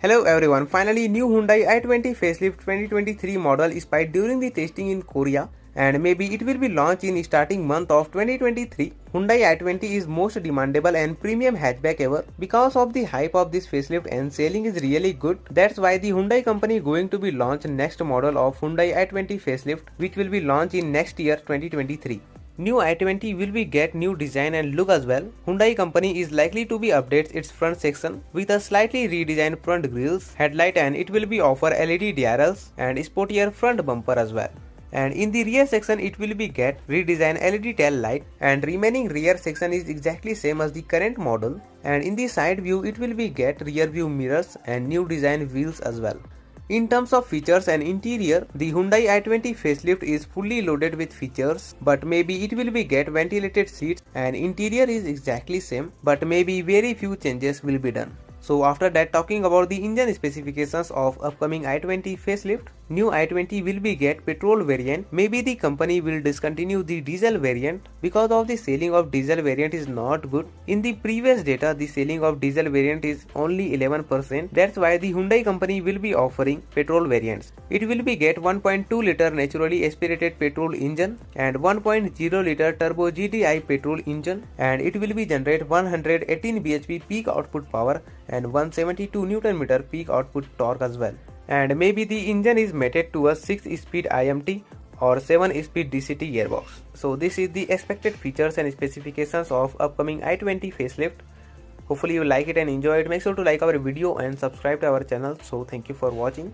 Hello everyone, finally new Hyundai i20 facelift 2023 model is spied during the testing in Korea and maybe it will be launched in starting month of 2023. Hyundai i20 is most demandable and premium hatchback ever. Because of the hype of this facelift and selling is really good, that's why the Hyundai company going to be launch next model of Hyundai i20 facelift which will be launched in next year 2023. New i20 will be get new design and look as well. Hyundai company is likely to be updates its front section with a slightly redesigned front grills, headlight, and it will be offer LED DRLs and sportier front bumper as well. And in the rear section it will be get redesigned LED tail light and remaining rear section is exactly same as the current model, and in the side view it will be get rear view mirrors and new design wheels as well. In terms of features and interior, the Hyundai i20 facelift is fully loaded with features, but maybe it will be get ventilated seats and interior is exactly same, but maybe very few changes will be done. So after that, talking about the engine specifications of upcoming i20 facelift, new i20 will be get petrol variant. Maybe the company will discontinue the diesel variant because of the selling of diesel variant is not good. In the previous data, the selling of diesel variant is only 11%. That's why the Hyundai company will be offering petrol variants. It will be get 1.2 liter naturally aspirated petrol engine and 1.0 liter turbo GDI petrol engine, and it will be generate 118 bhp peak output power and 172 Nm peak output torque as well. And maybe the engine is mated to a 6-speed IMT or 7-speed DCT gearbox. So this is the expected features and specifications of upcoming i20 facelift. Hopefully you like it and enjoy it. Make sure to like our video and subscribe to our channel. So thank you for watching.